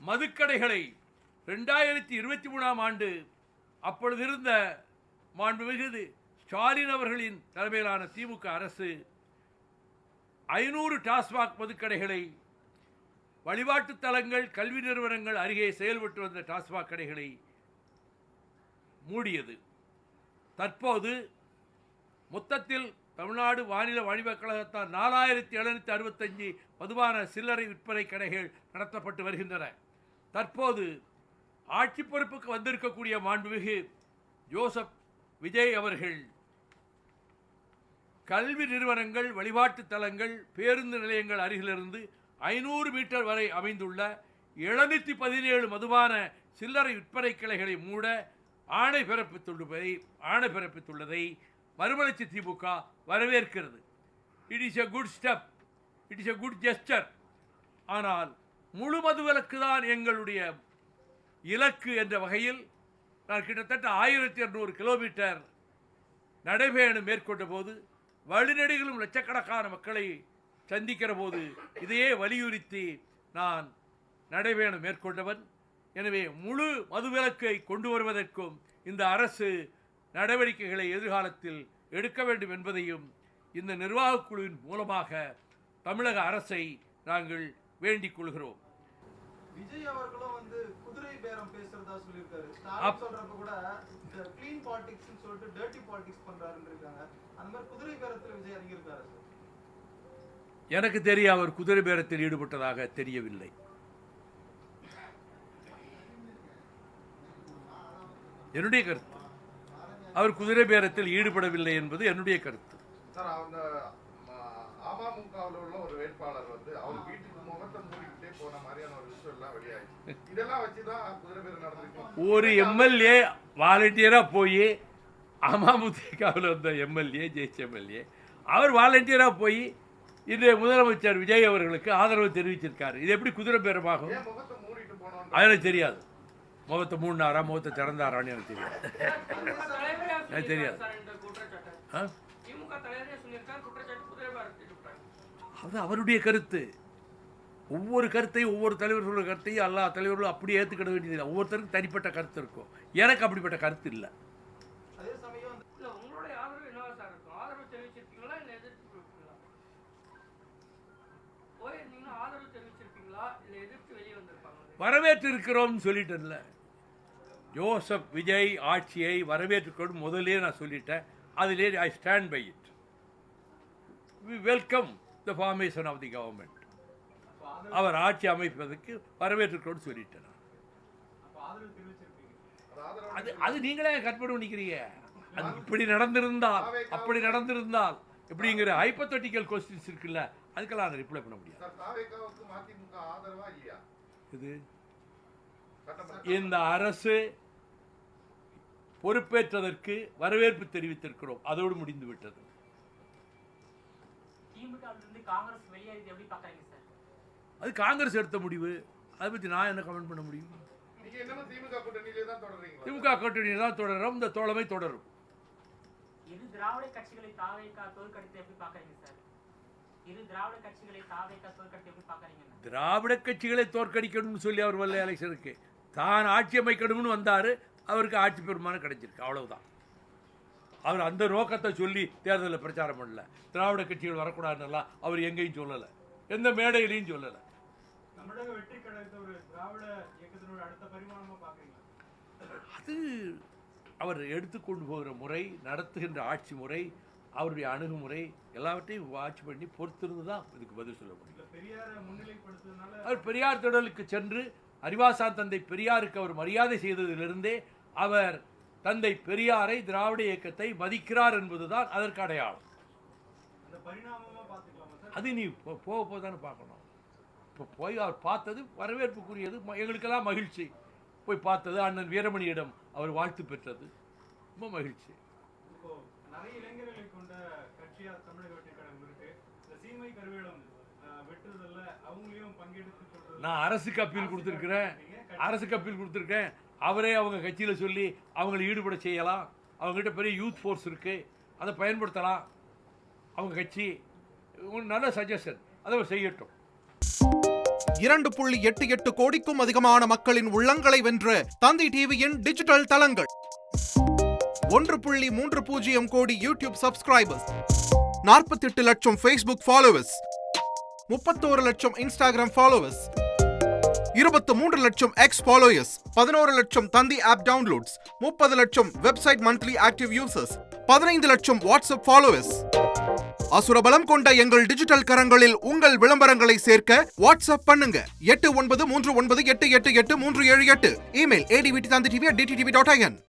மதுக்கடைகளை 2023ஆம் ஆண்டு அப்பொழுது இருந்த மாண்புமிகு ஸ்டாலின் அவர்களின் தலைமையிலான திமுக அரசு 500 டாஸ்மாக் மதுக்கடைகளை, வழிபாட்டு தலங்கள், கல்வி நிறுவனங்கள் அருகே செயல்பட்டு வந்த டாஸ்மாக் கடைகளை மூடியது. தற்போது மொத்தத்தில் தமிழ்நாடு மாநில வாணிபக் கழகத்தால் 4765 மதுபான சில்லறை விற்பனை கடைகள் நடத்தப்பட்டு வருகின்றன. தற்போது ஆட்சி பொறுப்புக்கு வந்திருக்கக்கூடிய மாண்புமிகு ஜோசப் விஜய் அவர்கள் கல்வி நிறுவனங்கள், வழிபாட்டு தலங்கள், பேருந்து நிலையங்கள் அருகிலிருந்து 500 மீட்டர் வரை அமைந்துள்ள 717 மதுபான சில்லறை விற்பனை கிளைகளை மூட ஆணை பிறப்பித்துள்ளதை மறுமலர்ச்சி திமுக வரவேற்கிறது. It is a good step, it is a good gesture. ஆனால் முழு மதுவிலக்கு தான் எங்களுடைய இலக்கு என்ற வகையில் நான் கிட்டத்தட்ட 1200 கிலோமீட்டர் நடைபயணம் மேற்கொண்ட போது, வழிநெடுகிலும் லட்சக்கணக்கான மக்களை சந்திக்கிற போது இதையே வலியுறுத்தி நான் நடைபயணம் மேற்கொண்டவன். எனவே முழு மதுவிலக்கை கொண்டு வருவதற்கும் இந்த அரசு நடவடிக்கைகளை எதிர்காலத்தில் எடுக்க வேண்டும் என்பதையும் இந்த நிர்வாகக் குழுவின் மூலமாக தமிழக அரசை நாங்கள் வேண்டிக் கொள்கிறோம். விஜய் அவர்களும் குதிரை பேரம் பேசுறதா சொல்லியிருக்காரு. ஸ்டாலின் சொல்றப்ப கூட இந்த க்ளீன் பாலிடிக்ஸ் சொல்லிட்டு டர்ட்டி பாலிடிக்ஸ் பண்றாருன்னு இருக்காங்க. அந்த மாதிரி குதிரை பேரத்தில் விஜய் இறங்கியிருக்காரு. எனக்கு தெரிய அவர் குதிரை பேரத்தில் ஈடுபட்டதாக தெரியவில்லை. என்னுடைய கருத்து, அவர் குதிரை பேரத்தில் ஈடுபடவில்லை என்பது என்னுடைய கருத்து. அமமுகவில் உள்ள ஒரு வேட்பாளர் அவர் வீட்டுக்கு முகத்தை மூடிக்கிட்டே போன மாதிரியான ஒரு விஷயம் எல்லாம் வெளியாயிடுச்சு. இதெல்லாம் வச்சுதான் குதிரை பேரம் நடந்திருக்கு. ஒரு எம்எல்ஏ வாலண்டியரா போய் அமமுகவில் வந்த எம்எல்ஏ, ஜெயிச்ச எம்எல்ஏ, அவர் வாலண்டியரா போய் இன்றைய முதலமைச்சர் விஜய் அவர்களுக்கு ஆதரவு தெரிவிச்சிருக்காரு. இது எப்படி குதிரை பேரமாகும்? எனக்கு தெரியாது. முகத்தை மூடினாரா, முகத்தை திறந்தாரான்னு எனக்கு தெரியாது. எனக்கு தெரியாது. அது அவருடைய கருத்து. ஒவ்வொரு கருத்தையும், ஒவ்வொரு தலைவர்களோட கருத்தையும் எல்லா தலைவர்களும் அப்படியே ஏற்றுக்கிட வேண்டியதில்லை. ஒவ்வொருத்தருக்கும் தனிப்பட்ட கருத்து இருக்கும். எனக்கு அப்படிப்பட்ட கருத்து இல்லை. வரவேற்றிருக்கிறோம் சொல்லிட்டேன்ல. ஜோசப் விஜய் ஆட்சியை வரவேற்றுக்கொண்டு முதலே நான் சொல்லிட்டேன். அதிலே I stand by it. We welcome the formation of the government. அவர் ஆட்சி அமைப்பதற்கு வரவேற்றுக்கொண்டு சொல்லிட்டேன். அது நீங்களே கற்பனை பண்ணிக்கிறீங்க. அது இப்படி நடந்திருந்தால், அப்படி நடந்திருந்தால் இப்படிங்கிற ஹைப்போதெட்டிக்கல் கொஸ்டின்ஸ் இருக்குல்ல, அதுக்கெல்லாம் அதை ரிப்ளை பண்ண முடியாது. இது இந்த அரசு பொறுப்பேற்றதற்கு வரவேற்பு தெரிவித்திருக்கிறோம். அதோடு முடிந்து விட்டது. அது காங்கிரஸ் எடுத்த முடிவு. அதை பற்றி நான் என்ன கமெண்ட் பண்ண முடியும்? திமுக கூட்டணியில் தான் தொடரும். இந்த தோழமை தொடரும். திராவிட கட்சிகளை தோற்கடிக்கணும்னு சொல்லி அவர் வரல எலெக்ஷனுக்கு. தான் ஆட்சி அமைக்கணும்னு வந்தார். அவருக்கு ஆட்சி பெருமானம் கிடைச்சிருக்கு. அவ்வளவுதான். அவர் அந்த நோக்கத்தை சொல்லி தேர்தலில் பிரச்சாரம் பண்ணல. திராவிட கட்சிகள் வரக்கூடாதுன்னு அவர் எங்கேயும் சொல்லலை, எந்த மேடையிலையும் சொல்லலை. அது அவர் எடுத்துக்கொண்டு போகிற முறை, நடத்துகின்ற ஆட்சி முறை, அவருடைய அணுகுமுறை எல்லாவற்றையும் வாட்ச் பண்ணி பொறுத்திருந்து தான் இதுக்கு பதில் சொல்ல முடியும். அவர் பெரியார் திடலுக்கு சென்று அறிவாசான் தந்தை பெரியாருக்கு அவர் மரியாதை செய்ததிலிருந்தே அவர் தந்தை பெரியாரை, திராவிட இயக்கத்தை மதிக்கிறார் என்பதுதான் அதற்கு அடையாளம். அது நீ போக போதானே பார்க்கணும். இப்போ போய் அவர் பார்த்தது வரவேற்புக்குரியது. எங்களுக்கெல்லாம் மகிழ்ச்சி. போய் பார்த்தது, அண்ணன் வீரமணியிடம் அவர் வாழ்த்து பெற்றது, ரொம்ப மகிழ்ச்சி. நான் அரசுக்கு அப்பீல் கொடுத்துருக்கேன். அவரே அவங்க கட்சியில் சொல்லி அவங்களை ஈடுபட செய்யலாம். அவங்ககிட்ட பெரிய யூத் ஃபோர்ஸ் இருக்கு, அதை பயன்படுத்தலாம். அவங்க கட்சி நல்ல சஜஷன், அதை செய்யட்டும். 2.88 கோடிக்கும் அதிகமான மக்களின் உள்ளங்களை வென்ற தந்தி டிவியின் டிஜிட்டல் தளங்கள். 1.30 கோடி யூடியூப் சப்ஸ்கிரைபர்ஸ், 48 லட்சம் Facebook ஃபாலோவர்ஸ், 31 லட்சம் Instagram ஃபாலோவர்ஸ், 23 லட்சம் X ஃபாலோயர்ஸ், 11 லட்சம் தந்தி ஆப் டவுன்லோட்ஸ், 30 லட்சம் வெப்சைட் மந்த்லி ஆக்டிவ் யூசர்ஸ், 15 லட்சம் வாட்ஸ்அப் ஃபாலோவர்ஸ். அசுரபலம் கொண்ட எங்கள் டிஜிட்டல் கரங்களில் உங்கள் விளம்பரங்களை சேர்க்க வாட்ஸ்அப் பண்ணுங்க. 8939888378. Email advttanthiTV@dttv.in.